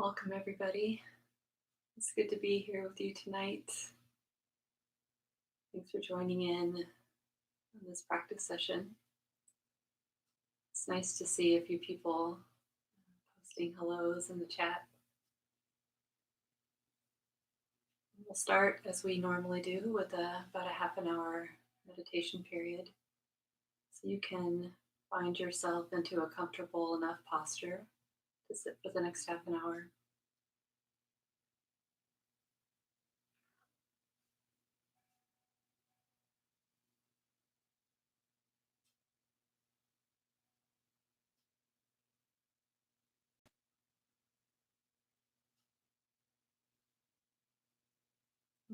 Welcome, everybody. It's good to be here with you tonight. Thanks for joining in on this practice session. It's nice to see a few people posting hellos in the chat. We'll start as we normally do with about a half an hour meditation period. So you can find yourself into a comfortable enough posture to sit for the next half an hour.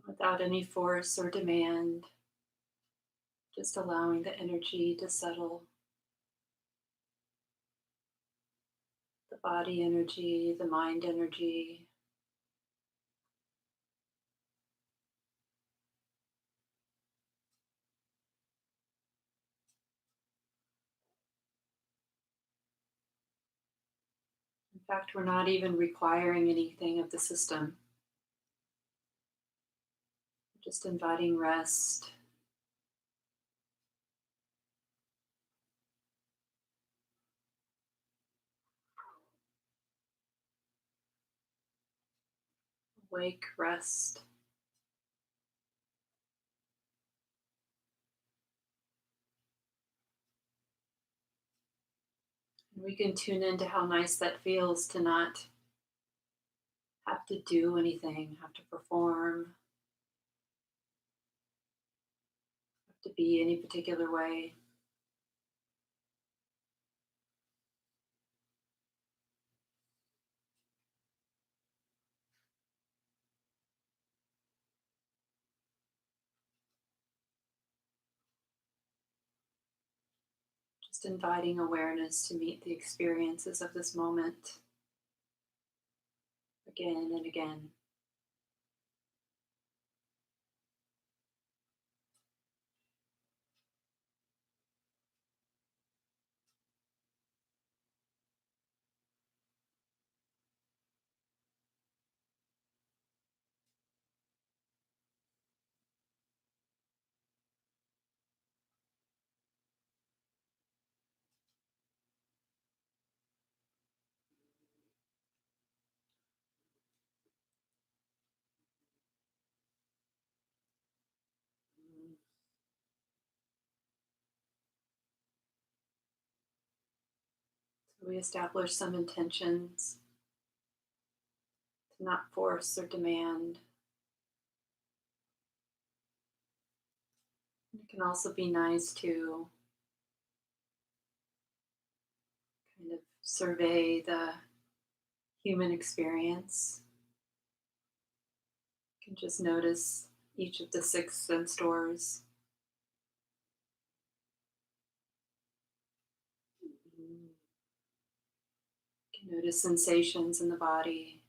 Without any force or demand, just allowing the energy to settle, the body energy, the mind energy. In fact, we're not even requiring anything of the system, just inviting rest. Awake rest. And we can tune into how nice that feels to not have to do anything, have to perform, have to be any particular way. Just inviting awareness to meet the experiences of this moment again and again. So we establish some intentions to not force or demand. It can also be nice to kind of survey the human experience. You can just notice each of the 6 sense doors. You can notice sensations in the body.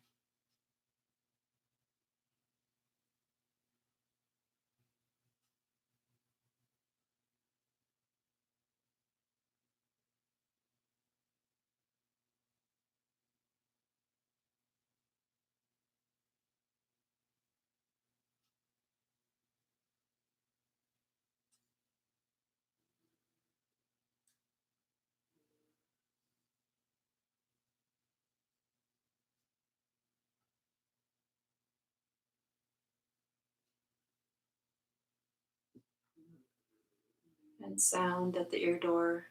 And sound at the ear door.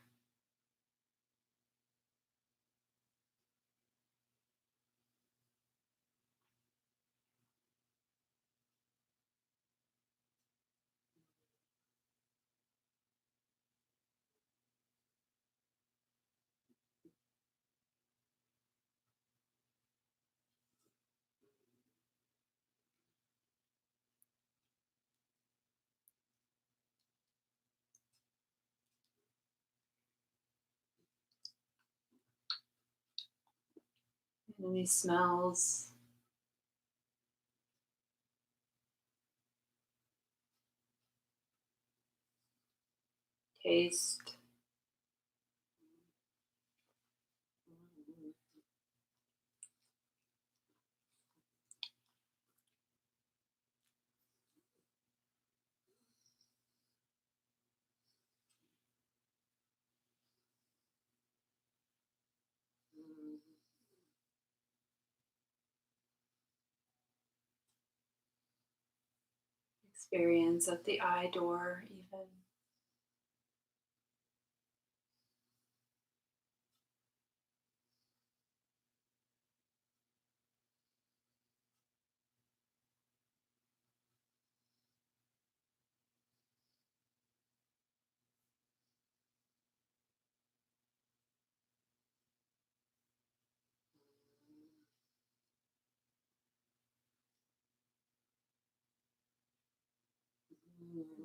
And any smells. Taste. Experience of the eye door, even.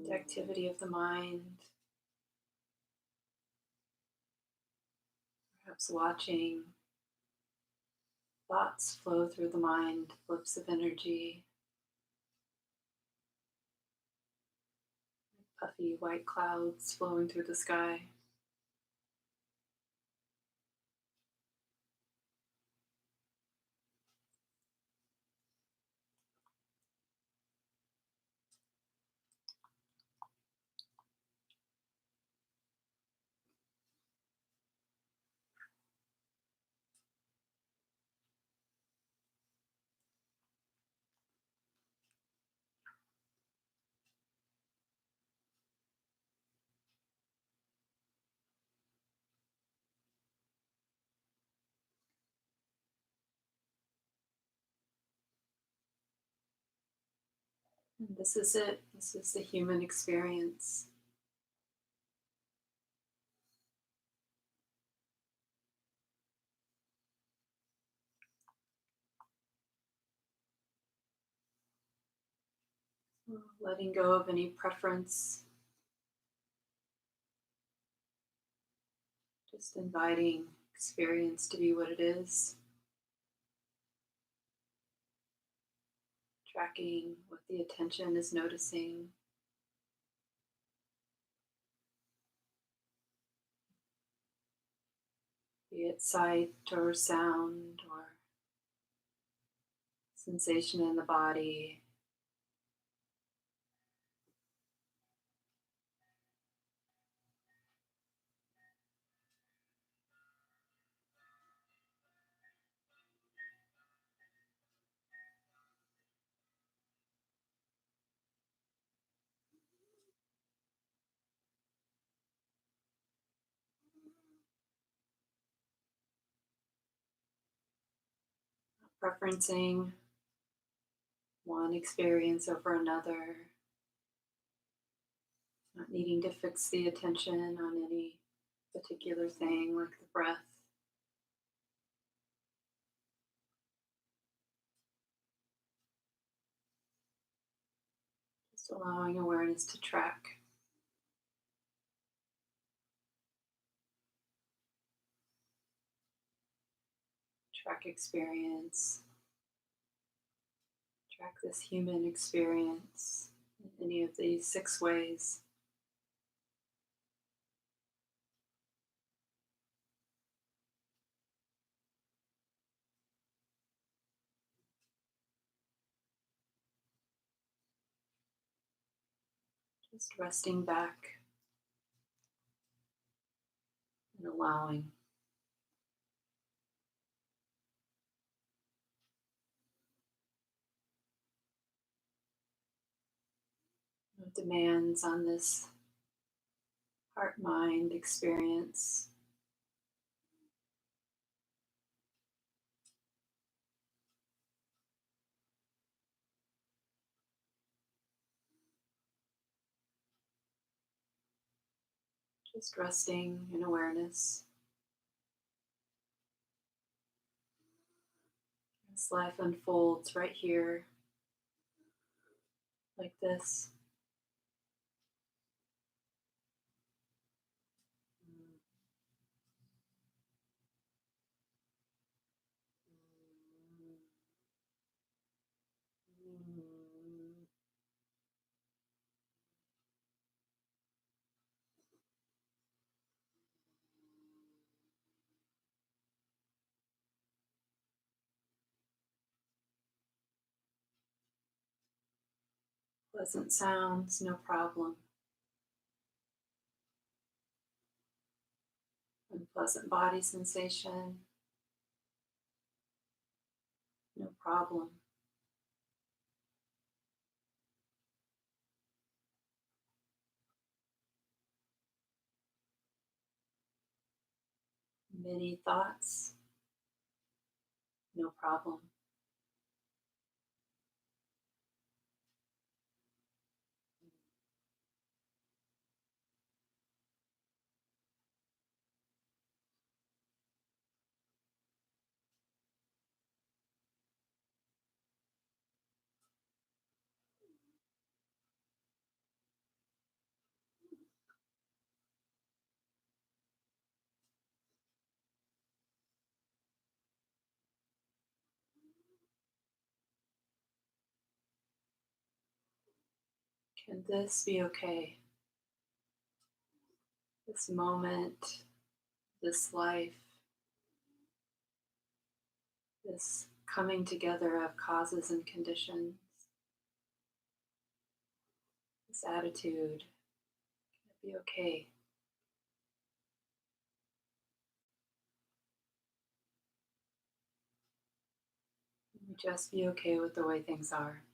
The activity of the mind, perhaps watching thoughts flow through the mind, flips of energy, puffy white clouds flowing through the sky. And this is it. This is the human experience. Letting go of any preference, just inviting experience to be what it is, tracking what the attention is noticing. Be it sight or sound or sensation in the body. Preferencing one experience over another, not needing to fix the attention on any particular thing like the breath. Just allowing awareness to track. Track experience. Track this human experience in any of these 6 ways. Just resting back and allowing. No demands on this heart-mind experience. Just resting in awareness. As life unfolds right here, like this. Pleasant sounds, no problem. Unpleasant body sensation, no problem. many thoughts, no problem. Can this be okay? This moment, this life, this coming together of causes and conditions, this attitude, can it be okay? Can we just be okay with the way things are?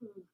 Mm.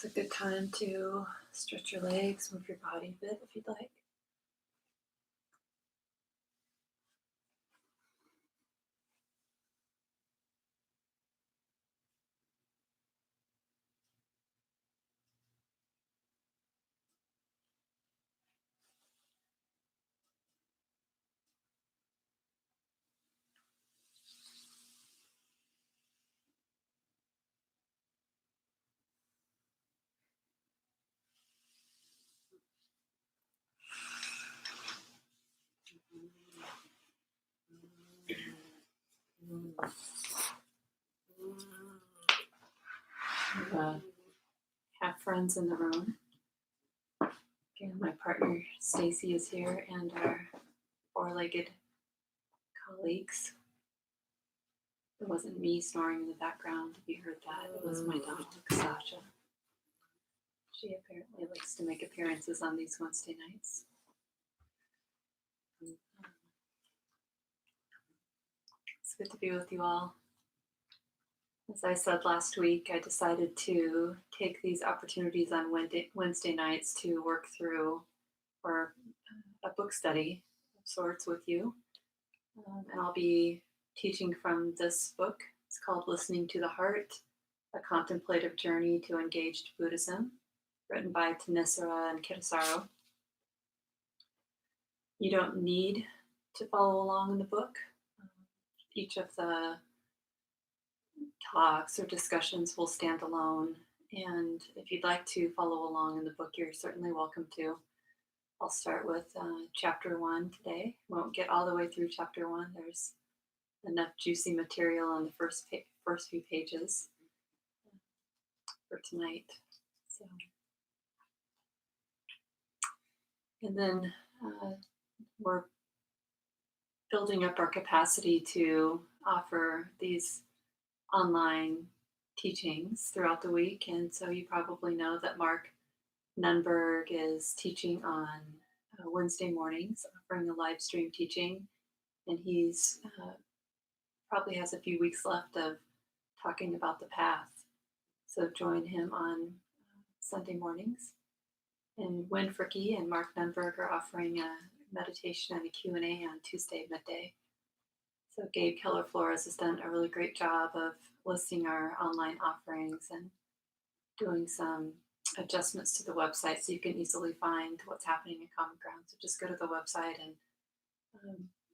It's a good time to stretch your legs, move your body a bit if you'd like. Have friends in the room. Again, my partner Stacy is here, and our four-legged colleagues. It wasn't me snoring in the background, if you heard that. It was my dog, Sasha. She apparently likes to make appearances on these Wednesday nights. It's good to be with you all. As I said last week, I decided to take these opportunities on Wednesday nights to work through or a book study of sorts with you. And I'll be teaching from this book. It's called Listening to the Heart, A Contemplative Journey to Engaged Buddhism, written by Thanissara and Kittisaro. You don't need to follow along in the book. Each of the talks or discussions will stand alone. And if you'd like to follow along in the book, you're certainly welcome to. I'll start with chapter 1 today. Won't get all the way through chapter 1. There's enough juicy material on the first few pages for tonight. So, and then we're building up our capacity to offer these online teachings throughout the week. And so you probably know that Mark Nunberg is teaching on Wednesday mornings, offering a live stream teaching. And he's probably has a few weeks left of talking about the path. So join him on Sunday mornings. And Win Fricke and Mark Nunberg are offering a meditation and a Q&A on Tuesday midday. So Gabe Keller-Flores has done a really great job of listing our online offerings and doing some adjustments to the website so you can easily find what's happening in Common Ground. So just go to the website and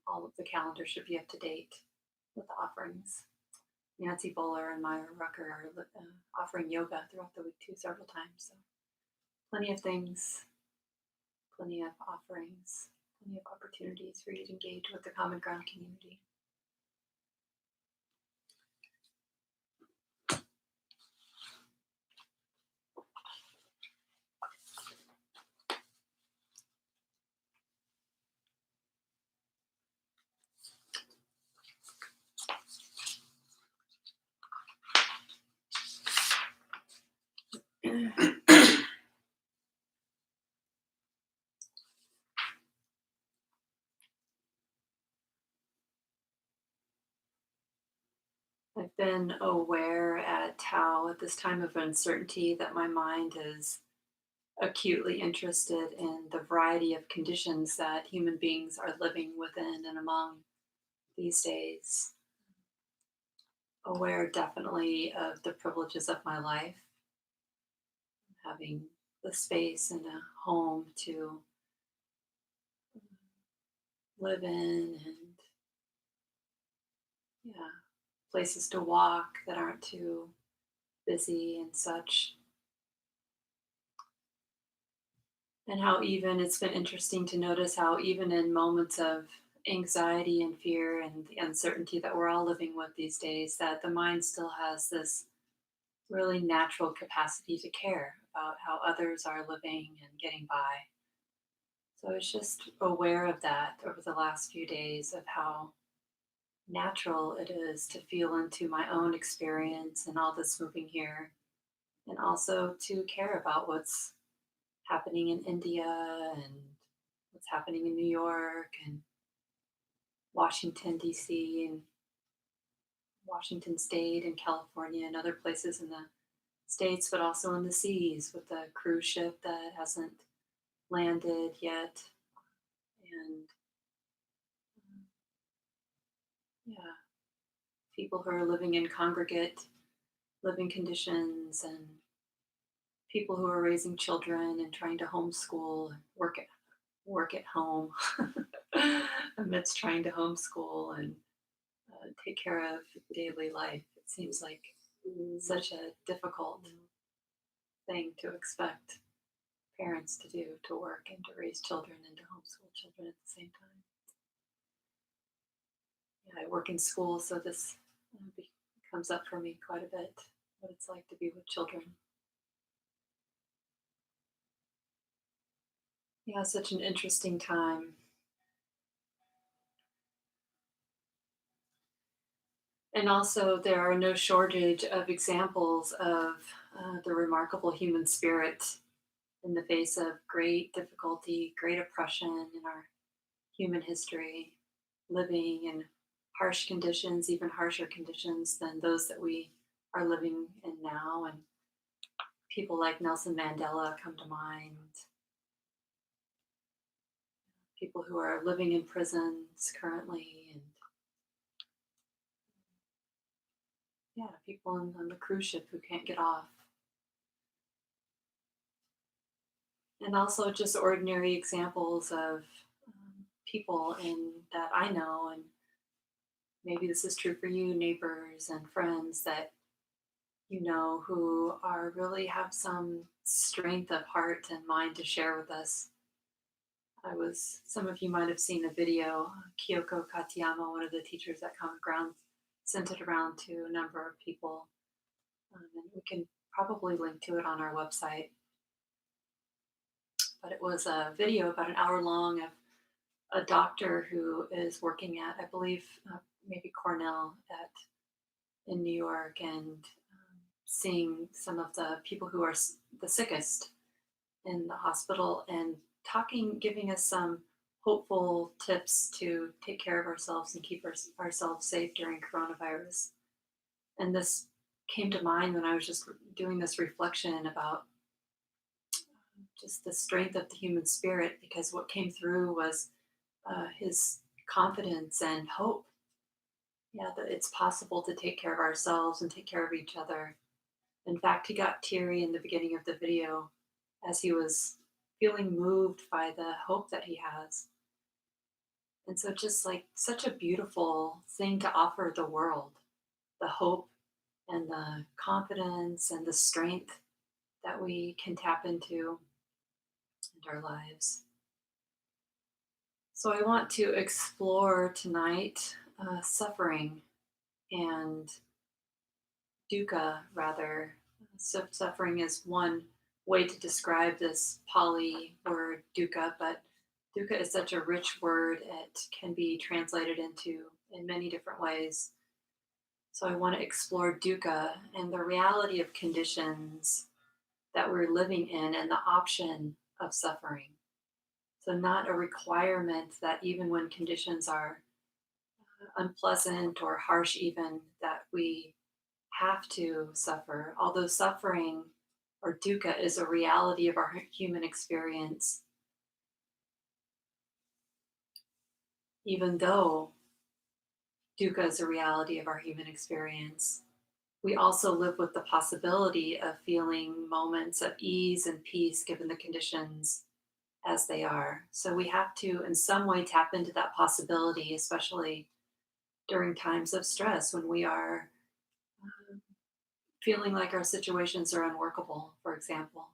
all of the calendar should be up to date with the offerings. Nancy Bowler and Myra Rucker are offering yoga throughout the week too, several times. So plenty of things, plenty of offerings, plenty of opportunities for you to engage with the Common Ground community. I've been aware at this time of uncertainty, that my mind is acutely interested in the variety of conditions that human beings are living within and among these days. Aware definitely of the privileges of my life, having the space and a home to live in, and places to walk that aren't too busy and such. And how even it's been interesting to notice how even in moments of anxiety and fear and the uncertainty that we're all living with these days, that the mind still has this really natural capacity to care about how others are living and getting by. So I was just aware of that over the last few days, of how natural it is to feel into my own experience and all this moving here, and also to care about what's happening in India and what's happening in New York and Washington, D.C. and Washington State and California and other places in the states, but also in the seas with the cruise ship that hasn't landed yet. And yeah, people who are living in congregate living conditions, and people who are raising children and trying to homeschool and work at home amidst trying to homeschool and take care of daily life. It seems like such a difficult thing to expect parents to do, to work and to raise children and to homeschool children at the same time. Yeah, I work in school, so this comes up for me quite a bit, what it's like to be with children. Yeah, such an interesting time. And also, there are no shortage of examples of the remarkable human spirit in the face of great difficulty, great oppression in our human history, living in harsh conditions, even harsher conditions than those that we are living in now. And people like Nelson Mandela come to mind, people who are living in prisons currently, and yeah, people on the cruise ship who can't get off. And also just ordinary examples of people in that I know, and maybe this is true for you, neighbors and friends that you know who are really have some strength of heart and mind to share with us. Some of you might have seen a video. Kyoko Katayama, one of the teachers at Common Ground, sent it around to a number of people, and we can probably link to it on our website. But it was a video about an hour long of a doctor who is working at, I believe, maybe Cornell at in New York, and seeing some of the people who are the sickest in the hospital, and giving us some hopeful tips to take care of ourselves and keep ourselves safe during coronavirus. And this came to mind when I was just doing this reflection about just the strength of the human spirit, because what came through was his confidence and hope. Yeah, that it's possible to take care of ourselves and take care of each other. In fact, he got teary in the beginning of the video as he was feeling moved by the hope that he has. And so, just like such a beautiful thing to offer the world, the hope and the confidence and the strength that we can tap into in our lives. So, I want to explore tonight suffering and dukkha, rather. So, suffering is one way to describe this Pali word dukkha, but dukkha is such a rich word, it can be translated into in many different ways. So, I want to explore dukkha and the reality of conditions that we're living in and the option of suffering. So, not a requirement that even when conditions are unpleasant or harsh, even that we have to suffer, although suffering or dukkha is a reality of our human experience. Even though dukkha is a reality of our human experience, we also live with the possibility of feeling moments of ease and peace given the conditions as they are. So we have to, in some way, tap into that possibility, especially during times of stress when we are feeling like our situations are unworkable, for example.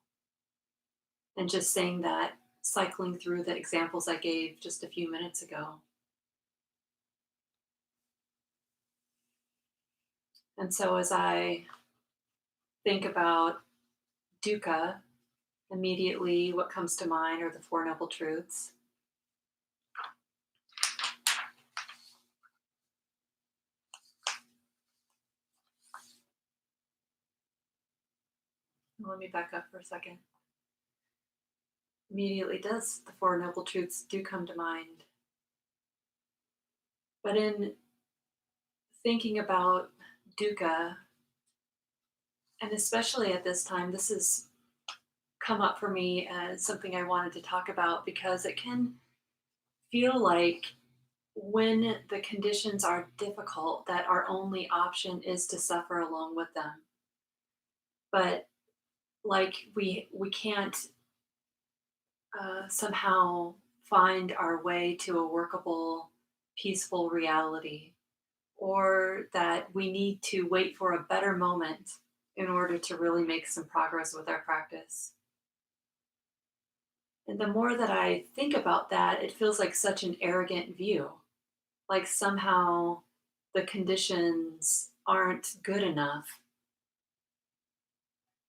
And just saying that, cycling through the examples I gave just a few minutes ago. And so as I think about dukkha, immediately what comes to mind are the Four Noble Truths. Let me back up for a second. Immediately does the Four Noble Truths do come to mind. But in thinking about dukkha And especially at this time, this has come up for me as something I wanted to talk about because it can feel like when the conditions are difficult, that our only option is to suffer along with them. But like we can't somehow find our way to a workable, peaceful reality, or that we need to wait for a better moment in order to really make some progress with our practice. And the more that I think about that, it feels like such an arrogant view. Like somehow the conditions aren't good enough.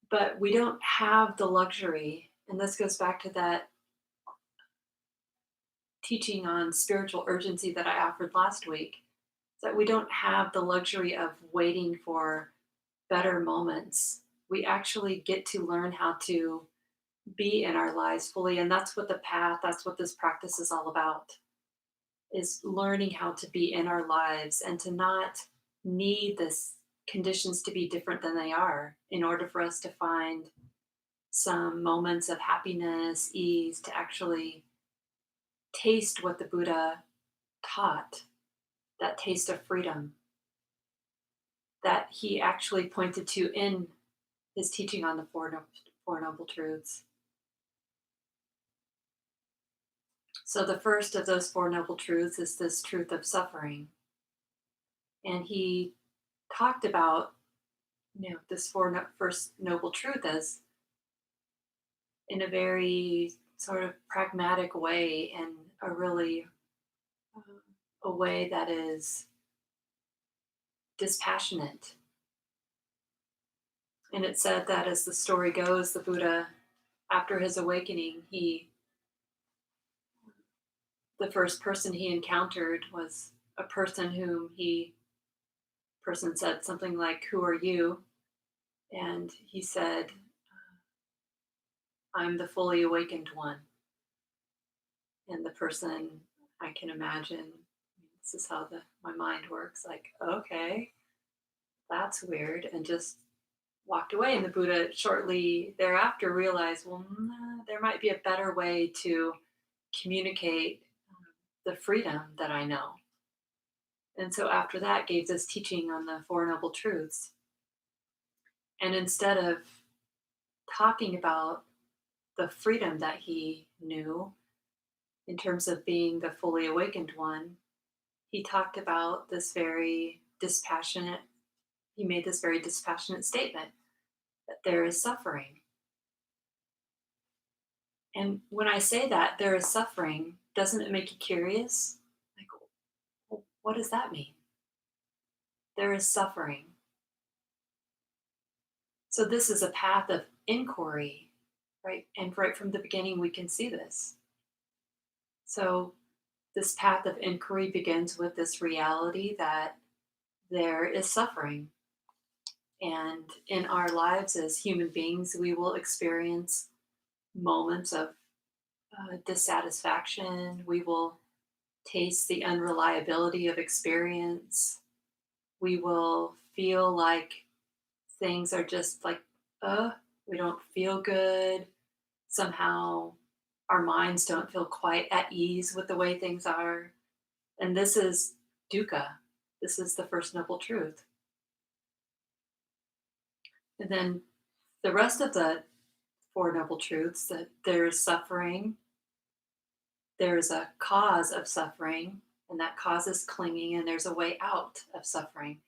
But we don't have the luxury, and this goes back to that teaching on spiritual urgency that I offered last week, that we don't have the luxury of waiting for better moments. We actually get to learn how to be in our lives fully. And that's what the path, that's what this practice is all about, is learning how to be in our lives and to not need this conditions to be different than they are in order for us to find some moments of happiness, ease, to actually taste what the Buddha taught, that taste of freedom that he actually pointed to in his teaching on the Four Noble Truths. So, the first of those Four Noble Truths is this truth of suffering. And he talked about, this first noble truth as in a very sort of pragmatic way and uh, a way that is dispassionate. And it said that as the story goes, the Buddha, after his awakening, the first person he encountered was a person whom person said something like, "Who are you?" And he said, "I'm the fully awakened one." And the person, I can imagine, this is how my mind works, like, okay, that's weird, and just walked away. And the Buddha shortly thereafter realized, well, there might be a better way to communicate the freedom that I know. And so after that, gave this teaching on the Four Noble Truths. And instead of talking about the freedom that he knew in terms of being the fully awakened one, he talked about he made this very dispassionate statement that there is suffering. And when I say that there is suffering, doesn't it make you curious? Like, well, what does that mean? There is suffering. So this is a path of inquiry, right? And right from the beginning, we can see this. So this path of inquiry begins with this reality that there is suffering. And in our lives as human beings, we will experience moments of dissatisfaction. We will taste the unreliability of experience. We will feel like things are just like, we don't feel good. Somehow our minds don't feel quite at ease with the way things are. And this is dukkha. This is the first noble truth. And then the rest of the Four Noble Truths, that there is suffering, there's a cause of suffering, and that cause is clinging, and there's a way out of suffering.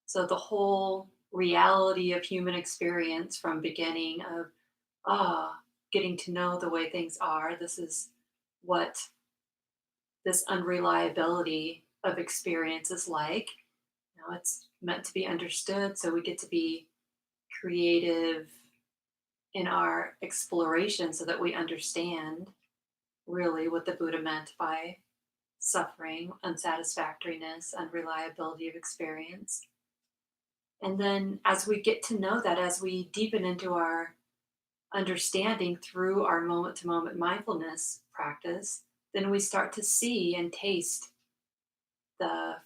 So the whole reality of human experience from beginning of getting to know the way things are, this is what this unreliability of experience is like. It's meant to be understood, so we get to be creative in our exploration so that we understand really what the Buddha meant by suffering, unsatisfactoriness, unreliability of experience. And then as we get to know that, as we deepen into our understanding through our moment to moment mindfulness practice, then we start to see and taste the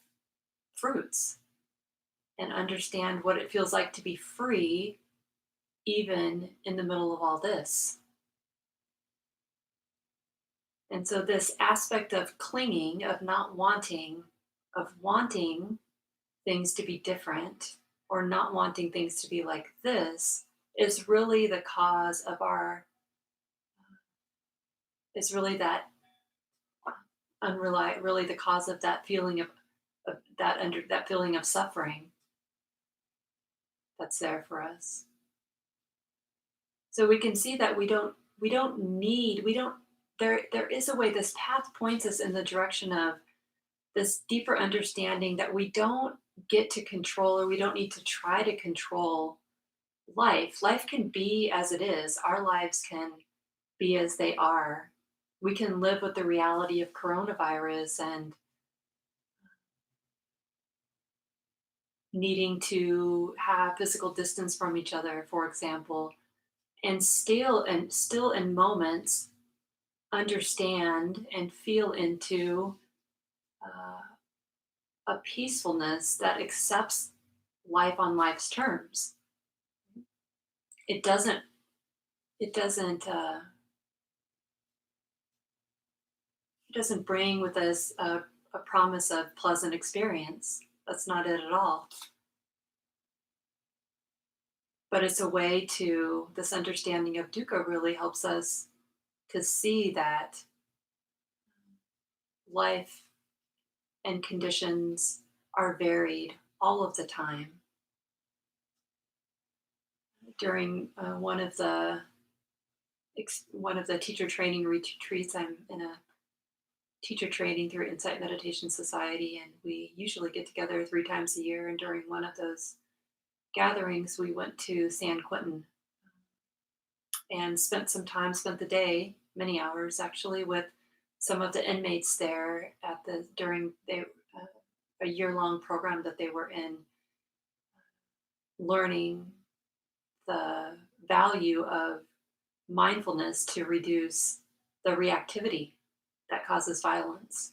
fruits and understand what it feels like to be free even in the middle of all this. And so, this aspect of clinging, of not wanting, of wanting things to be different or not wanting things to be like this is really the cause of our, is really that really the cause of that feeling of that that feeling of suffering that's there for us. So we can see that we don't there is a way this path points us in the direction of this deeper understanding that we don't get to control, or we don't need to try to control life. Life can be as it is. Our lives can be as they are. We can live with the reality of coronavirus and needing to have physical distance from each other, for example, and still in moments understand and feel into uh, a peacefulness that accepts life on life's terms. It doesn't it doesn't it doesn't bring with us a promise of pleasant experience. That's not it at all. But it's a way to, this understanding of dukkha really helps us to see that life and conditions are varied all of the time. During one of the teacher training retreats, I'm in a teacher training through Insight Meditation Society, and we usually get together 3 times a year. And during one of those gatherings, we went to San Quentin and spent the day, many hours actually, with some of the inmates there at the during a year-long program that they were in, learning the value of mindfulness to reduce the reactivity that causes violence.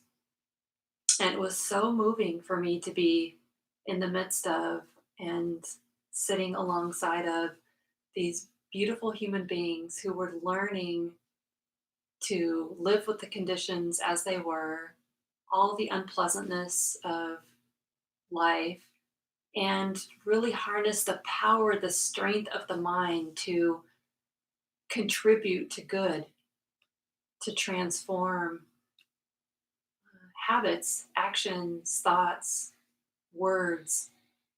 And it was so moving for me to be in the midst of and sitting alongside of these beautiful human beings who were learning to live with the conditions as they were, all the unpleasantness of life, and really harness the power, the strength of the mind to contribute to good, to transform habits, actions, thoughts, words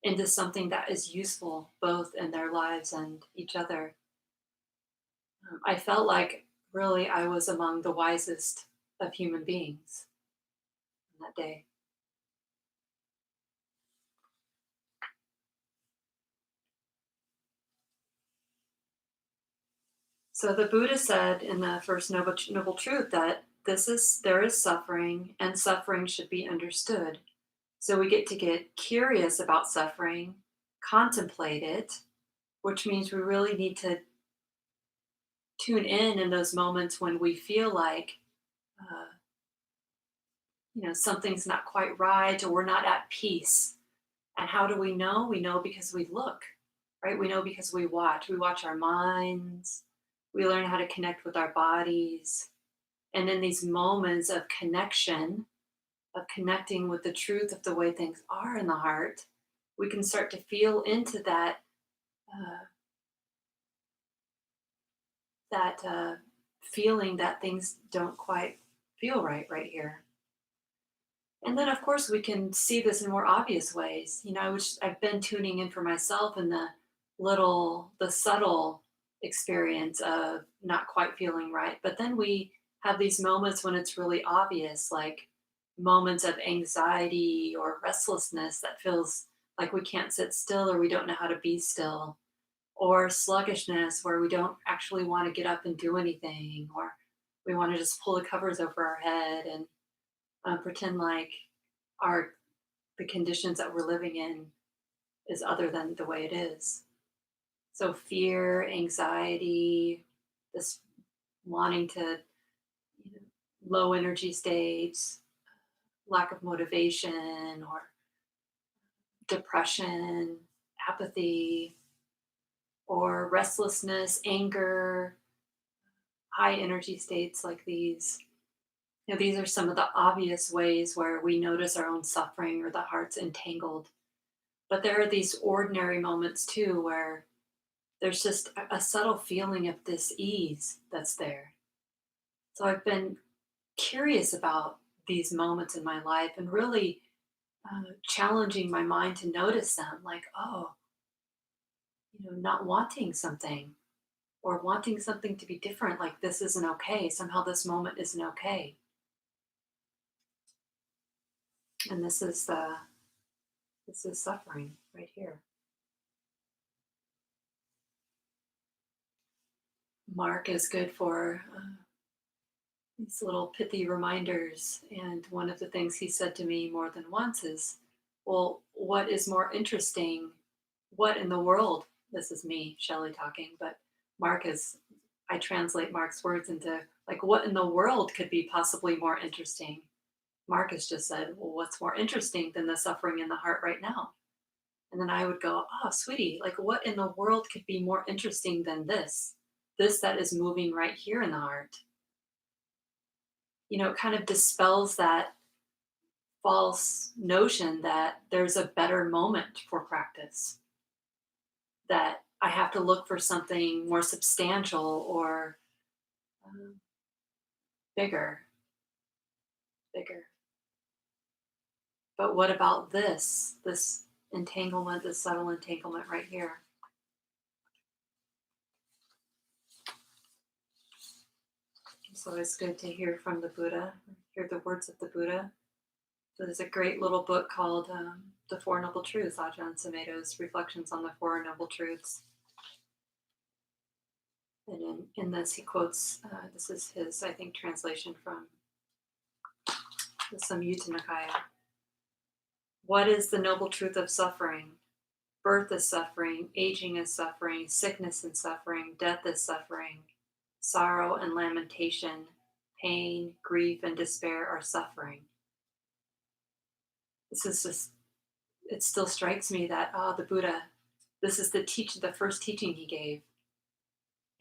into something that is useful both in their lives and each other. I felt like really I was among the wisest of human beings on that day. So the Buddha said in the first noble truth that there is suffering, and suffering should be understood. So we get curious about suffering, contemplate it, which means we really need to tune in those moments when we feel like uh, something's not quite right, or we're not at peace. And how do we know? We know because we look, right? We know because we watch. We watch our minds. We learn how to connect with our bodies. And in these moments of connection, of connecting with the truth of the way things are in the heart, we can start to feel into uh, that feeling that things don't quite feel right here. And then, of course, we can see this in more obvious ways. I've been tuning in for myself in the subtle experience of not quite feeling right. But then we have these moments when it's really obvious, like moments of anxiety or restlessness that feels like we can't sit still, or we don't know how to be still, or sluggishness where we don't actually want to get up and do anything, or we want to just pull the covers over our head and pretend like our the conditions that we're living in is other than the way it is. So fear, anxiety, this wanting to, you know, low energy states, lack of motivation, or depression, apathy, or restlessness, anger, high energy states like these. These are some of the obvious ways where we notice our own suffering or the heart's entangled. But there are these ordinary moments too where there's just a subtle feeling of this ease that's there. So I've been curious about these moments in my life and really challenging my mind to notice them like, oh, not wanting something or wanting something to be different, like this isn't okay. Somehow this moment isn't okay. And this is suffering right here. Mark is good for these little pithy reminders. And one of the things he said to me more than once is, well, what is more interesting? What in the world? This is me, Shelly, talking, but Mark is, I translate Mark's words into like, what in the world could be possibly more interesting? Mark has just said, well, what's more interesting than the suffering in the heart right now? And then I would go, oh, sweetie, like, what in the world could be more interesting than this? This that is moving right here in the heart. It kind of dispels that false notion that there's a better moment for practice, that I have to look for something more substantial or um, bigger, bigger. But what about this entanglement, this subtle entanglement right here? So it's good to hear from the Buddha, hear the words of the Buddha. So there's a great little book called The Four Noble Truths, Ajahn Sumedho's Reflections on the Four Noble Truths. And in this, he quotes, this is his, I think, translation from the Samyutta Nikaya. What is the noble truth of suffering? Birth is suffering, aging is suffering, sickness and suffering, death is suffering, sorrow and lamentation, pain, grief, and despair are suffering. This is just, it still strikes me that, the Buddha, this is the first teaching he gave.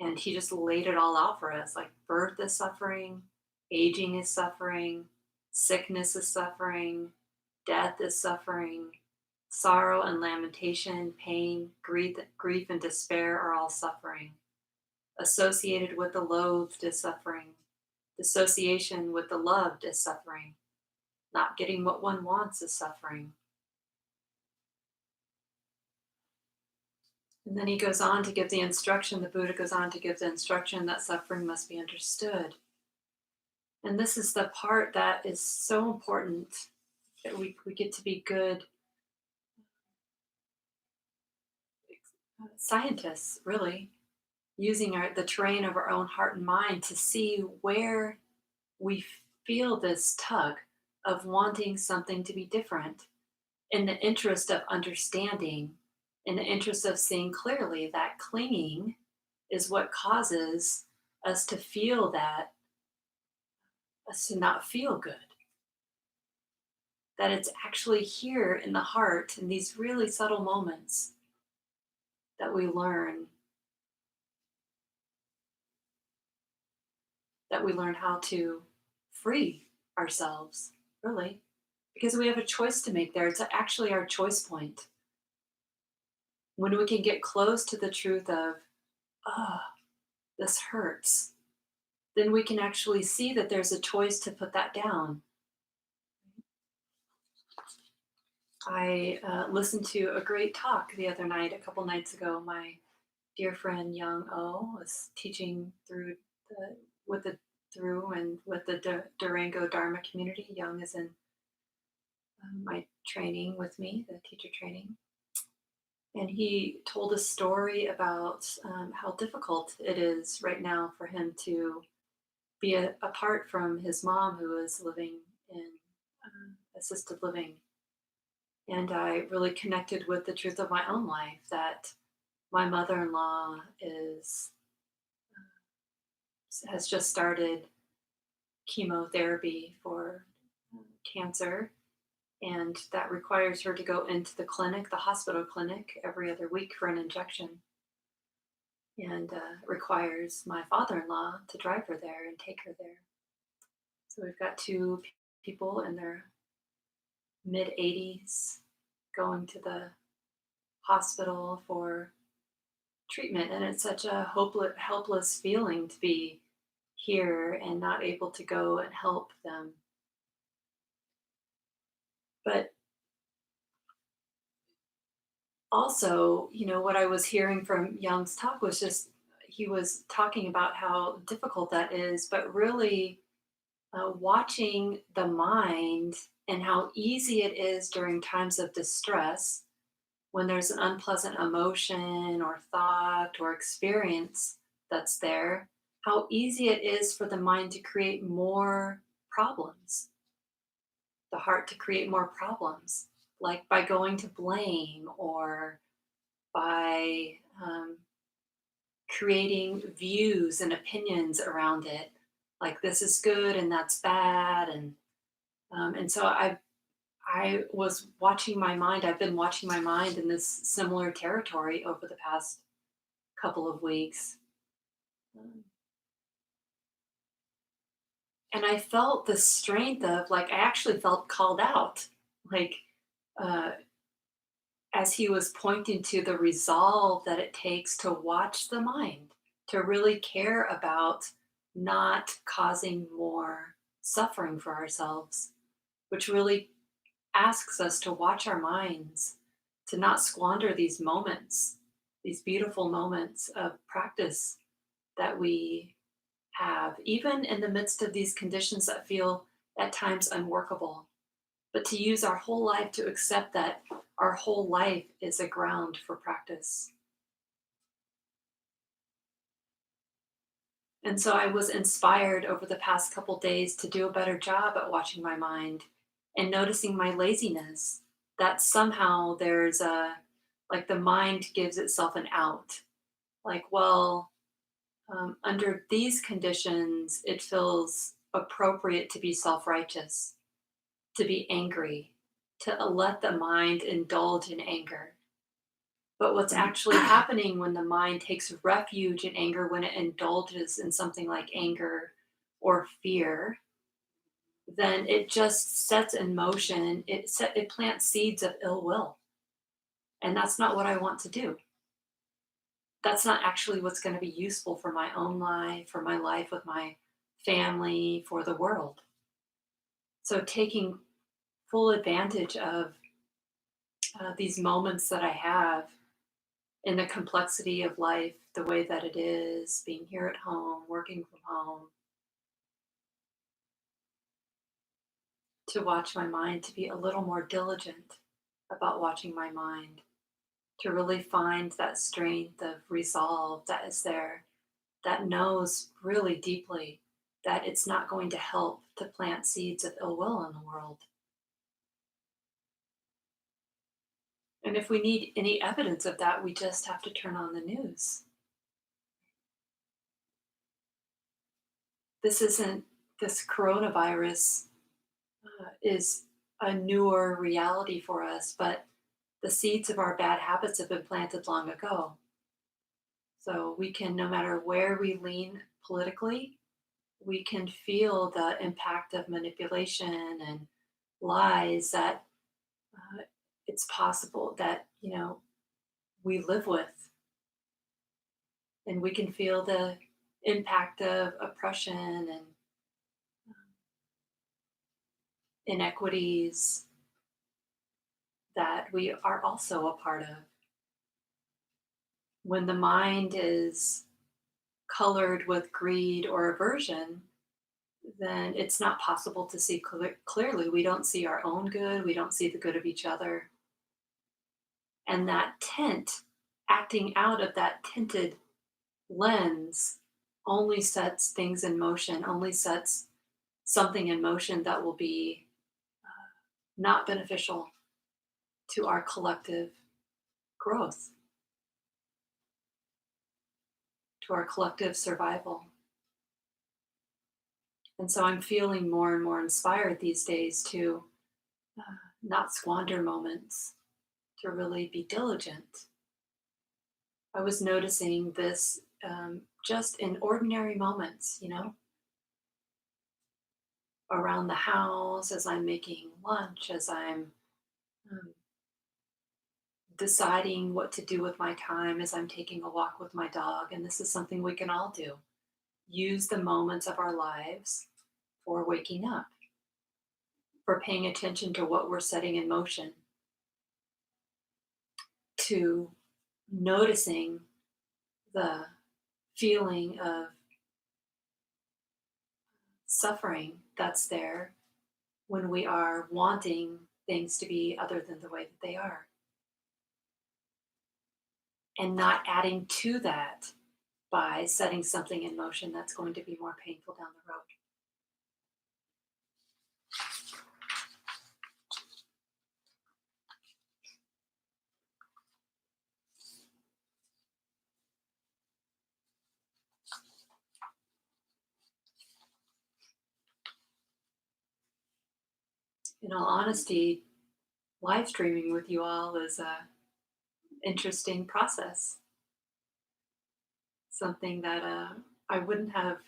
And he just laid it all out for us. Like birth is suffering, aging is suffering, sickness is suffering, death is suffering, sorrow and lamentation, pain, grief and despair are all suffering. Associated with the loathed is suffering. Dissociation with the loved is suffering. Not getting what one wants is suffering. And then he goes on to give the instruction, the Buddha goes on to give the instruction that suffering must be understood. And this is the part that is so important, that we get to be good scientists, really, using the terrain of our own heart and mind to see where we feel this tug of wanting something to be different in the interest of understanding, in the interest of seeing clearly that clinging is what causes us to feel that, us to not feel good. That it's actually here in the heart, in these really subtle moments, that we learn how to free ourselves, really, because we have a choice to make there. It's actually our choice point. When we can get close to the truth of, oh, this hurts, then we can actually see that there's a choice to put that down. I listened to a great talk the other night, a couple nights ago. My dear friend Young O was teaching the with the with the Durango Dharma community. Young is in my training with me, the teacher training, and he told a story about how difficult it is right now for him to be apart from his mom, who is living in assisted living. And I really connected with the truth of my own life, that my mother-in-law has just started chemotherapy for cancer, and that requires her to go into the clinic, the hospital clinic, every other week for an injection. and requires my father-in-law to drive her there and take her there. So we've got two people in their mid 80s going to the hospital for treatment, and it's such a hopeless, helpless feeling to be here and not able to go and help them. But also, what I was hearing from Young's talk was just he was talking about how difficult that is, but really watching the mind and how easy it is during times of distress when there's an unpleasant emotion or thought or experience that's there, how easy it is for the mind to create more problems, the heart to create more problems, like by going to blame or by creating views and opinions around it, like this is good and that's bad, and so I was watching my mind. I've been watching my mind in this similar territory over the past couple of weeks. Um, and I felt the strength of, like, I actually felt called out, like, uh, as he was pointing to the resolve that it takes to watch the mind, to really care about not causing more suffering for ourselves, which really asks us to watch our minds, to not squander these moments, these beautiful moments of practice that we have, even in the midst of these conditions that feel at times unworkable, but to use our whole life to accept that our whole life is a ground for practice. And so I was inspired over the past couple days to do a better job at watching my mind and noticing my laziness. That somehow there's like the mind gives itself an out. Like, well, under these conditions, it feels appropriate to be self righteous, to be angry, to let the mind indulge in anger. But what's actually happening when the mind takes refuge in anger, when it indulges in something like anger or fear, then it just sets in motion, it plants seeds of ill will. And that's not what I want to do. That's not actually what's going to be useful for my own life, for my life with my family, for the world. So taking full advantage of these moments that I have in the complexity of life, the way that it is, being here at home, working from home, to watch my mind, to be a little more diligent about watching my mind, to really find that strength of resolve that is there, that knows really deeply that it's not going to help to plant seeds of ill will in the world. And if we need any evidence of that, we just have to turn on the news. This isn't, this coronavirus is a newer reality for us, but the seeds of our bad habits have been planted long ago. So we can, no matter where we lean politically, we can feel the impact of manipulation and lies that uh, it's possible that, we live with. And we can feel the impact of oppression and inequities that we are also a part of. When the mind is colored with greed or aversion, then it's not possible to see clearly. We don't see our own good, we don't see the good of each other. And that tint, acting out of that tinted lens, only sets things in motion, only sets something in motion that will be not beneficial to our collective growth, to our collective survival. And so I'm feeling more and more inspired these days to not squander moments, to really be diligent. I was noticing this just in ordinary moments, around the house, as I'm making lunch, as I'm um, deciding what to do with my time, as I'm taking a walk with my dog. And this is something we can all do. Use the moments of our lives for waking up, for paying attention to what we're setting in motion, to noticing the feeling of suffering that's there when we are wanting things to be other than the way that they are, and not adding to that by setting something in motion that's going to be more painful down the road. In all honesty, live streaming with you all is a interesting process. Something that I wouldn't have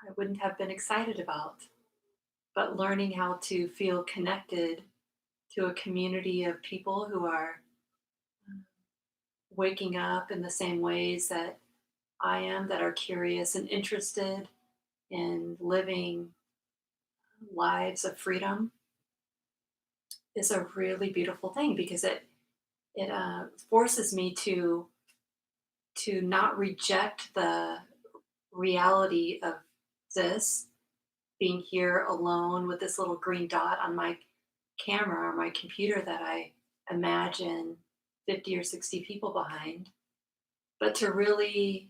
I wouldn't have been excited about. But learning how to feel connected to a community of people who are waking up in the same ways that I am, that are curious and interested in living lives of freedom, is a really beautiful thing, because it forces me to not reject the reality of this, being here alone with this little green dot on my camera or my computer that I imagine 50 or 60 people behind, but to really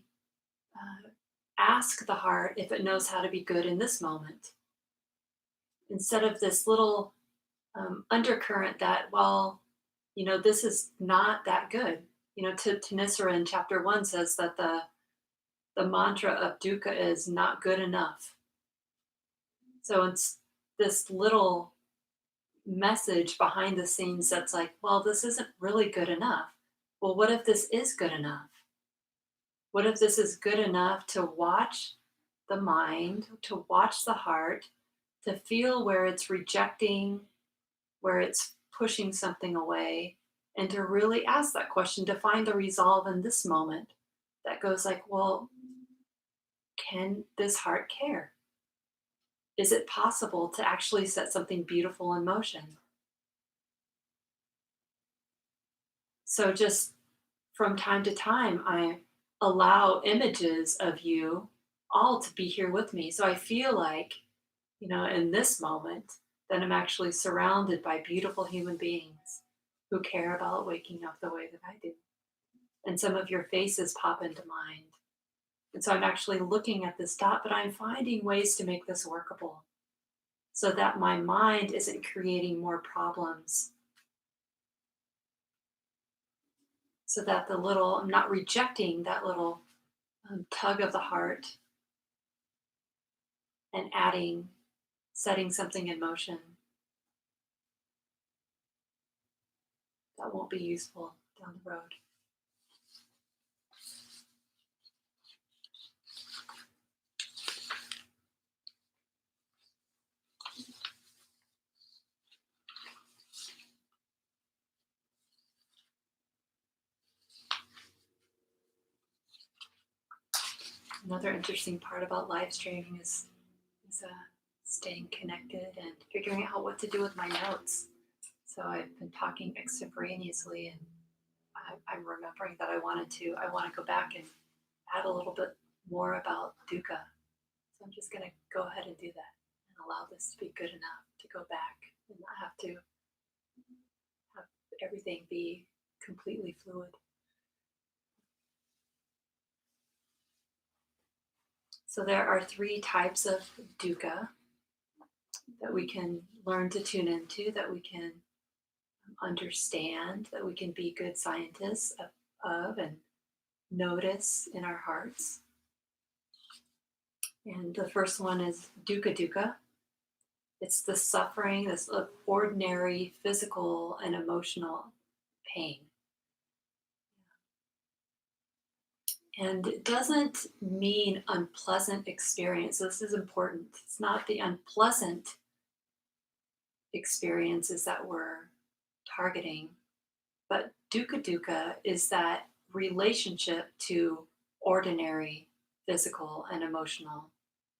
ask the heart if it knows how to be good in this moment, instead of this little undercurrent that, well, this is not that good. Thanissara in chapter 1 says that the mantra of dukkha is not good enough. So it's this little message behind the scenes that's like, well, this isn't really good enough. Well, what if this is good enough? What if this is good enough to watch the mind, to watch the heart, to feel where it's rejecting, where it's pushing something away, and to really ask that question, to find the resolve in this moment that goes like, well, can this heart care? Is it possible to actually set something beautiful in motion? So just from time to time, I allow images of you all to be here with me. So I feel like, in this moment, that I'm actually surrounded by beautiful human beings who care about waking up the way that I do. And some of your faces pop into mind. And so I'm actually looking at this dot, but I'm finding ways to make this workable so that my mind isn't creating more problems. So that I'm not rejecting that little tug of the heart and setting something in motion that won't be useful down the road. Another interesting part about live streaming is staying connected and figuring out what to do with my notes. So I've been talking extemporaneously, and I'm remembering that I want to go back and add a little bit more about dukkha. So I'm just going to go ahead and do that and allow this to be good enough to go back and not have to have everything be completely fluid. So there are 3 types of dukkha that we can learn to tune into, that we can understand, that we can be good scientists of and notice in our hearts. And the first one is dukkha. It's the suffering, this ordinary physical and emotional pain. And it doesn't mean unpleasant experience. This is important. It's not the unpleasant experiences that we're targeting, but dukkha dukkha is that relationship to ordinary physical and emotional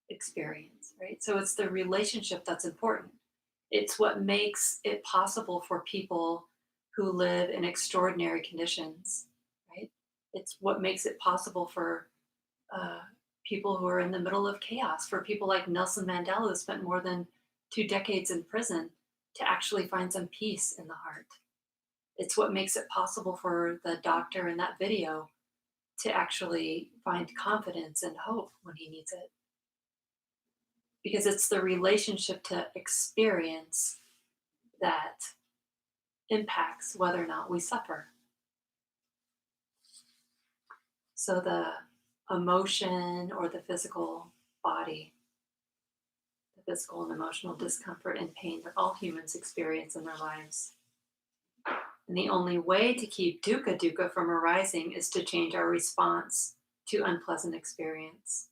experience, right? So it's the relationship that's important. It's what makes it possible for people who live in extraordinary conditions, right? It's what makes it possible for uh, people who are in the middle of chaos, for people like Nelson Mandela, who spent more than 2 decades in prison, to actually find some peace in the heart. It's what makes it possible for the doctor in that video to actually find confidence and hope when he needs it. Because it's the relationship to experience that impacts whether or not we suffer. So the emotion or the physical body, the physical and emotional discomfort and pain that all humans experience in their lives. And the only way to keep dukkha dukkha from arising is to change our response to unpleasant experience.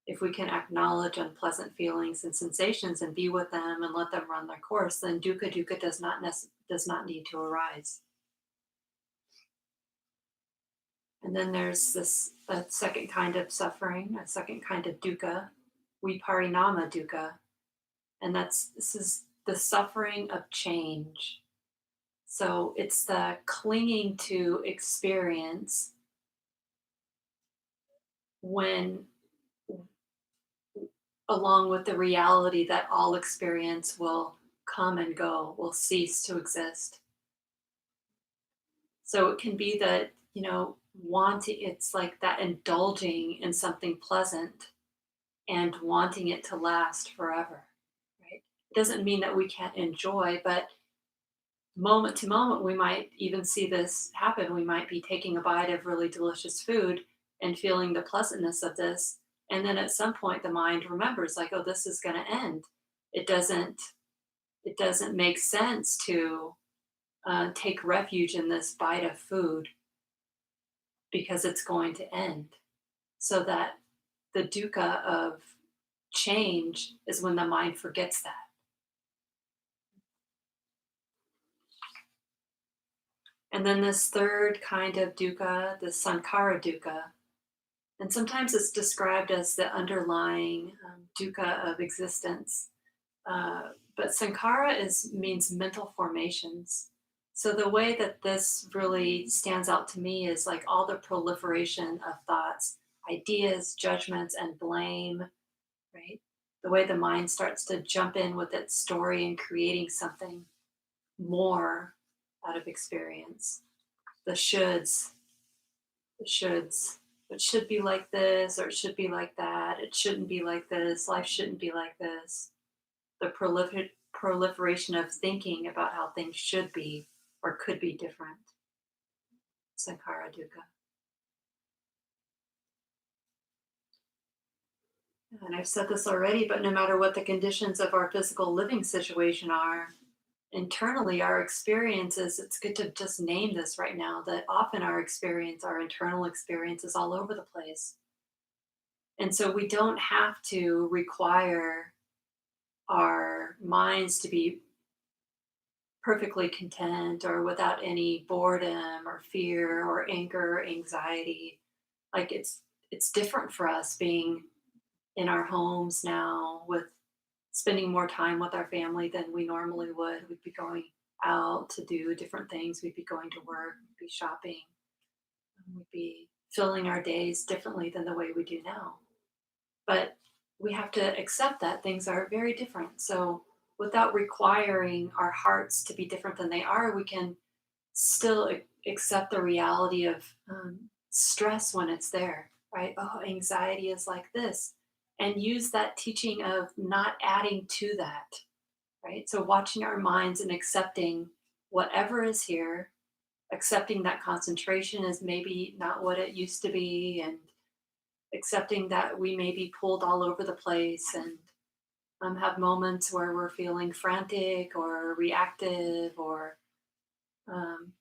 If we can acknowledge unpleasant feelings and sensations and be with them and let them run their course, then dukkha dukkha does not need to arise. And then there's a second kind of suffering, a second kind of dukkha, viparinama dukkha, and this is the suffering of change. So it's the clinging to experience when, along with the reality that all experience will come and go, will cease to exist. So it can be that, wanting, it's like that indulging in something pleasant and wanting it to last forever, right? It doesn't mean that we can't enjoy, but moment to moment, we might even see this happen. We might be taking a bite of really delicious food and feeling the pleasantness of this. And then at some point, the mind remembers, like, oh, this is going to end. It doesn't. It doesn't make sense to take refuge in this bite of food because it's going to end. So that the dukkha of change is when the mind forgets that. And then this third kind of dukkha, the sankhara dukkha, and sometimes it's described as the underlying dukkha of existence. But sankhara means mental formations. So the way that this really stands out to me is like all the proliferation of thoughts, ideas, judgments, and blame, right? The way the mind starts to jump in with its story and creating something more out of experience. The shoulds, the shoulds. It should be like this, or it should be like that. It shouldn't be like this. Life shouldn't be like this. The proliferation of thinking about how things should be or could be different. Sankhara dukkha. And I've said this already, but no matter what the conditions of our physical living situation are, internally our experiences, it's good to just name this right now, that often our internal experience is all over the place. And so we don't have to require our minds to be perfectly content or without any boredom or fear or anger or anxiety. Like it's different for us being in our homes now, with spending more time with our family than we normally would. We'd be going out to do different things. We'd be going to work, we'd be shopping, we'd be filling our days differently than the way we do now. But we have to accept that things are very different. So without requiring our hearts to be different than they are, we can still accept the reality of stress when it's there, right? Oh, anxiety is like this. And use that teaching of not adding to that, right? So watching our minds and accepting whatever is here, accepting that concentration is maybe not what it used to be, and accepting that we may be pulled all over the place and have moments where we're feeling frantic or reactive or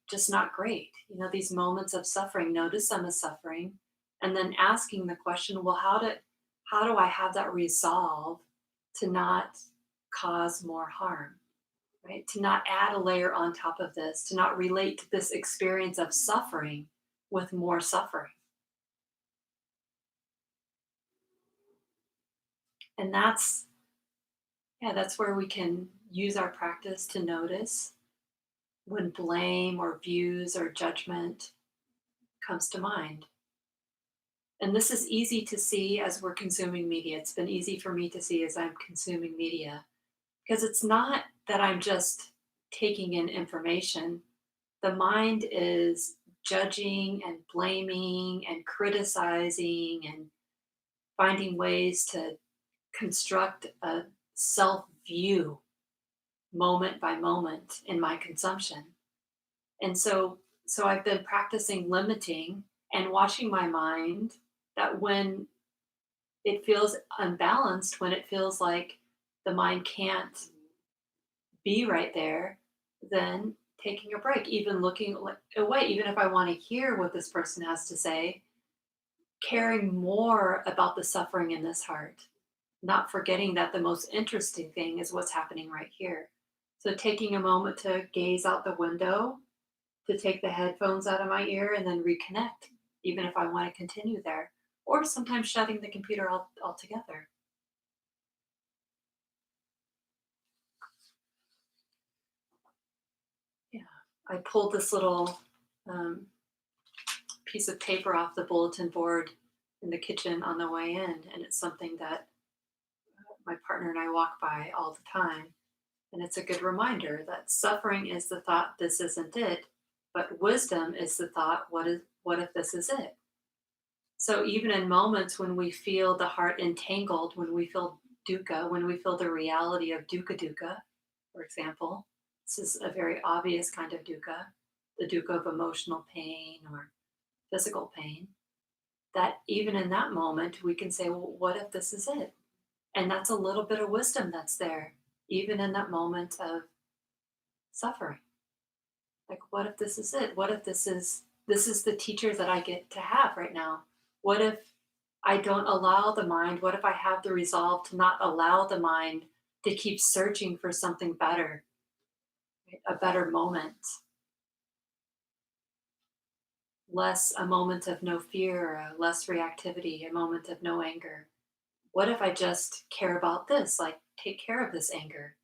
just not great. These moments of suffering, notice them as suffering, and then asking the question, well, how do I have that resolve to not cause more harm, right? To not add a layer on top of this, to not relate to this experience of suffering with more suffering. And that's where we can use our practice to notice when blame or views or judgment comes to mind. And this is easy to see as we're consuming media. It's been easy for me to see as I'm consuming media because it's not that I'm just taking in information. The mind is judging and blaming and criticizing and finding ways to construct a self view moment by moment in my consumption. And so I've been practicing limiting and watching my mind that when it feels unbalanced, when it feels like the mind can't be right there, then taking a break, even looking away, even if I want to hear what this person has to say, caring more about the suffering in this heart, not forgetting that the most interesting thing is what's happening right here. So taking a moment to gaze out the window, to take the headphones out of my ear and then reconnect, even if I want to continue there, or sometimes shutting the computer altogether. Yeah, I pulled this little um, piece of paper off the bulletin board in the kitchen on the way in, and it's something that my partner and I walk by all the time. And it's a good reminder that suffering is the thought, this isn't it, but wisdom is the thought, what if this is it? So even in moments when we feel the heart entangled, when we feel dukkha, when we feel the reality of dukkha, for example, this is a very obvious kind of dukkha, the dukkha of emotional pain or physical pain, that even in that moment, we can say, well, what if this is it? And that's a little bit of wisdom that's there, even in that moment of suffering. Like, what if this is it? What if this is the teacher that I get to have right now? What if I don't allow the mind? What if I have the resolve to not allow the mind to keep searching for something better, right? A better moment, less a moment of no fear, less reactivity, a moment of no anger. What if I just care about this? Like, take care of this anger.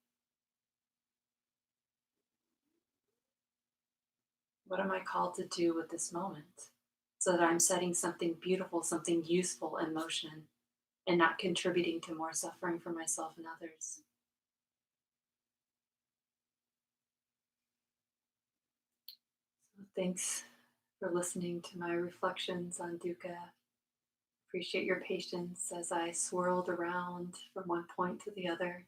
What am I called to do with this moment? So that I'm setting something beautiful, something useful in motion and not contributing to more suffering for myself and others. So thanks for listening to my reflections on dukkha. Appreciate your patience as I swirled around from one point to the other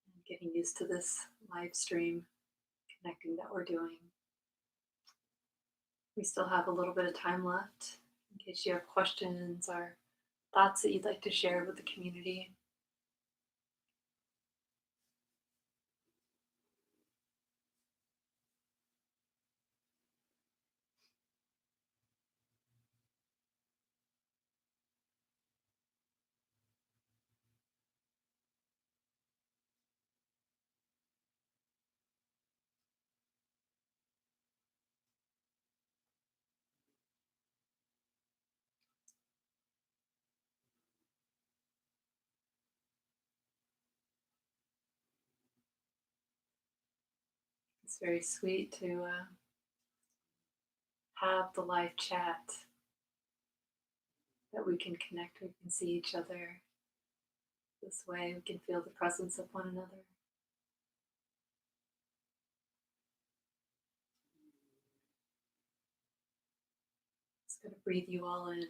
and getting used to this live stream connecting that we're doing. We still have a little bit of time left in case you have questions or thoughts that you'd like to share with the community. It's very sweet to have the live chat, that we can connect, we can see each other this way, we can feel the presence of one another. Just going to breathe you all in.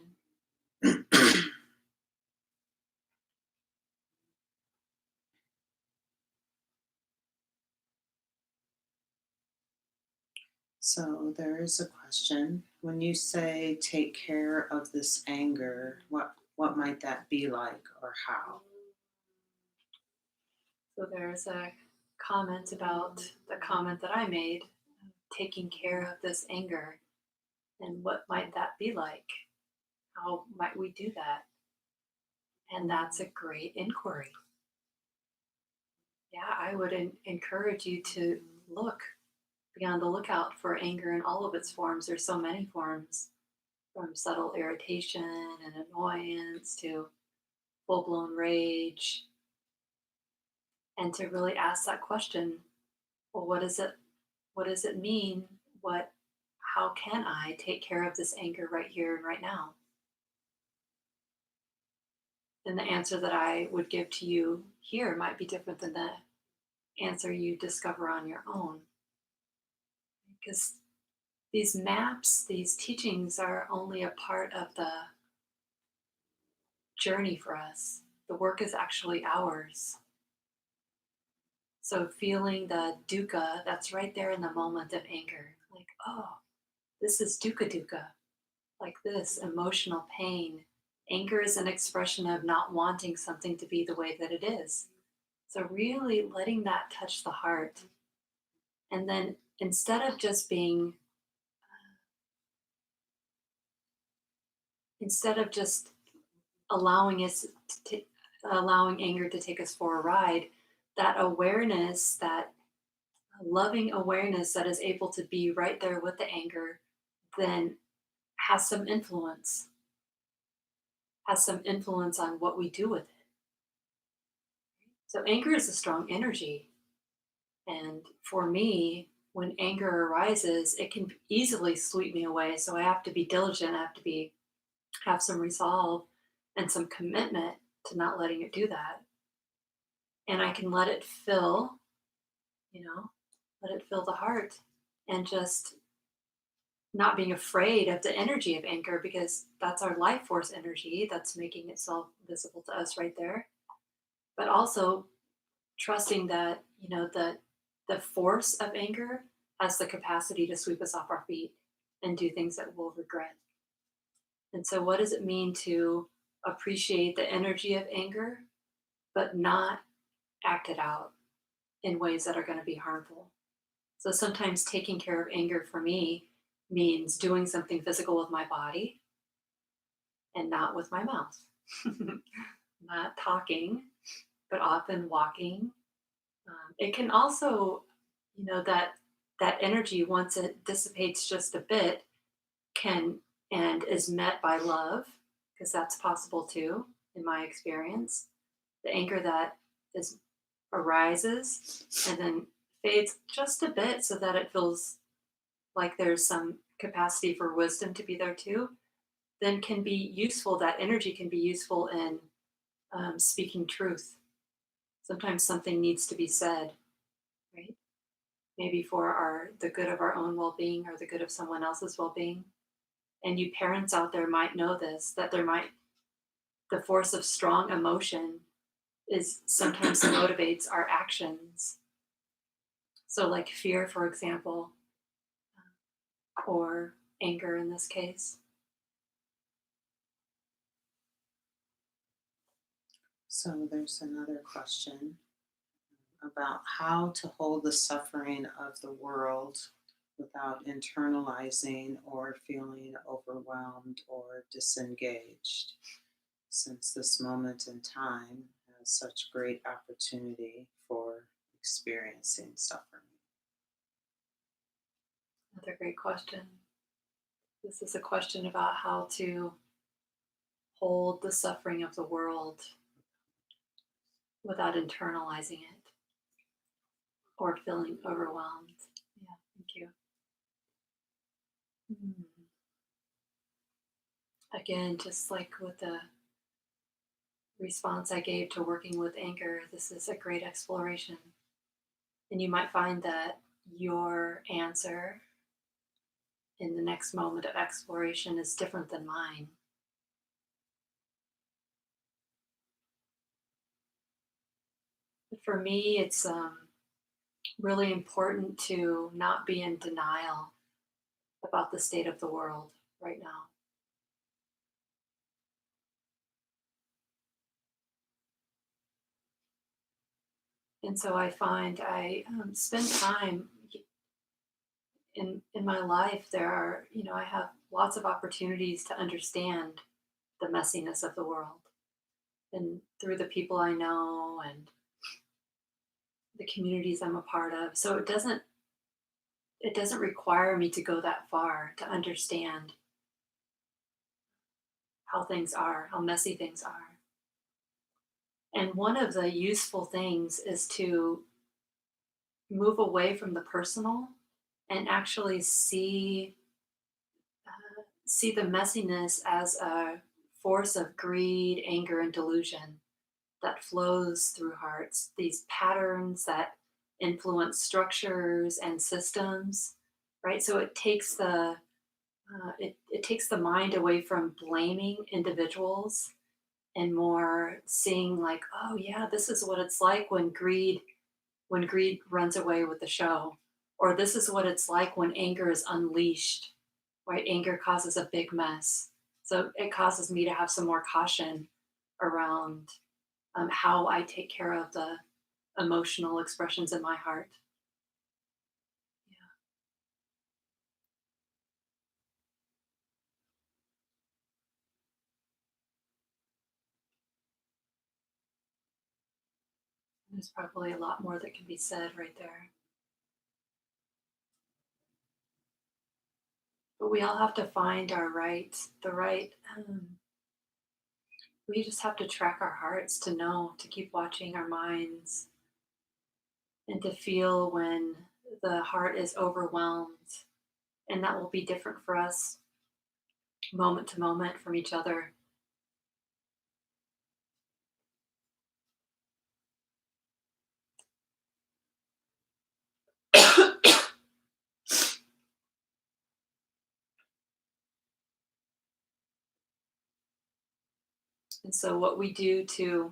So there is a question. When you say take care of this anger, what might that be like or how? So there's a comment about the comment that I made. taking care of this anger? And what might that be like? How might we do that? And that's a great inquiry. Yeah, I would encourage you to look, be on the lookout for anger in all of its forms. There's so many forms, from subtle irritation and annoyance to full blown rage, and to really ask that question, well, what does it mean? How can I take care of this anger right here and right now? And the answer that I would give to you here might be different than the answer you discover on your own. Because these maps, these teachings are only a part of the journey for us. The work is actually ours. So feeling the dukkha, that's right there in the moment of anger. Like, oh, this is dukkha, like this emotional pain. Anger is an expression of not wanting something to be the way that it is. So really letting that touch the heart. And then instead of just being, instead of just allowing us to allowing anger to take us for a ride, that awareness, that loving awareness that is able to be right there with the anger, then has some influence, has some influence on what we do with it. So anger is a strong energy. And for me, when anger arises, it can easily sweep me away. So I have to be diligent. I have to have some resolve and some commitment to not letting it do that. And I can let it fill, you know, let it fill the heart, and just not being afraid of the energy of anger, because that's our life force energy that's making itself visible to us right there. But also trusting that, the force of anger has the capacity to sweep us off our feet and do things that we'll regret. And so what does it mean to appreciate the energy of anger but not act it out in ways that are going to be harmful? So sometimes taking care of anger for me means doing something physical with my body and not with my mouth. Not talking, but often walking. It can also, that energy, once it dissipates just a bit, can and is met by love, because that's possible too, in my experience. The anger that is arises and then fades just a bit so that it feels like there's some capacity for wisdom to be there too, then can be useful. That energy can be useful in speaking truth. Sometimes something needs to be said, right? Maybe for the good of our own well-being or the good of someone else's well-being. And you parents out there might know this, that the force of strong emotion is sometimes motivates our actions. So like fear, for example, or anger in this case. So there's another question about how to hold the suffering of the world without internalizing or feeling overwhelmed or disengaged, since this moment in time has such great opportunity for experiencing suffering. Another great question. This is a question about how to hold the suffering of the world without internalizing it or feeling overwhelmed. Yeah, thank you. Mm. Again, just like with the response I gave to working with anger, this is a great exploration. And you might find that your answer in the next moment of exploration is different than mine. But for me, it's really important to not be in denial about the state of the world right now. And so I find I spend time in my life, there are, I have lots of opportunities to understand the messiness of the world, and through the people I know and the communities I'm a part of. So it doesn't require me to go that far to understand how things are, how messy things are. And one of the useful things is to move away from the personal and actually see the messiness as a force of greed, anger, and delusion that flows through hearts, these patterns that influence structures and systems, right? So it takes the mind away from blaming individuals and more seeing like, oh yeah, this is what it's like when greed runs away with the show, or this is what it's like when anger is unleashed, right? Anger causes a big mess. So it causes me to have some more caution around how I take care of the emotional expressions in my heart. Yeah, there's probably a lot more that can be said right there. But we all have to find the right. We just have to track our hearts to know, to keep watching our minds, and to feel when the heart is overwhelmed. And that will be different for us moment to moment from each other. And so, what we do to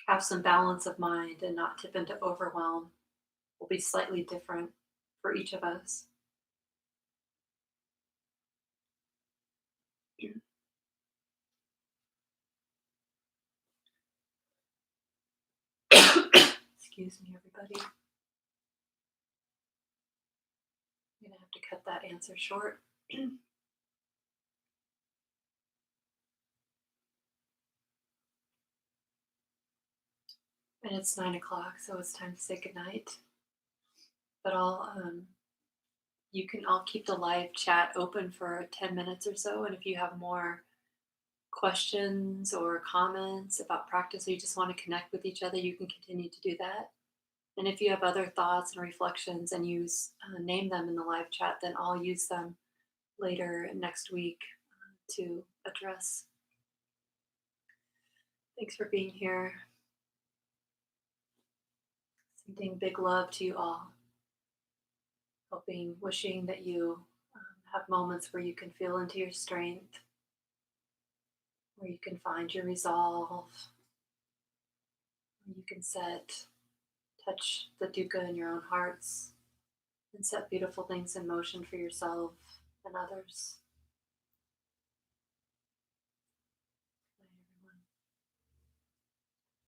have some balance of mind and not tip into overwhelm will be slightly different for each of us. Excuse me, everybody. I'm going to have to cut that answer short. And it's 9 o'clock, so it's time to say goodnight. But I'll keep the live chat open for 10 minutes or so. And if you have more questions or comments about practice, or you just want to connect with each other, you can continue to do that. And if you have other thoughts and reflections and name them in the live chat, then I'll use them later next week to address. Thanks for being here. Sending big love to you all. Wishing that you have moments where you can feel into your strength, where you can find your resolve, where you can touch the dukkha in your own hearts and set beautiful things in motion for yourself and others.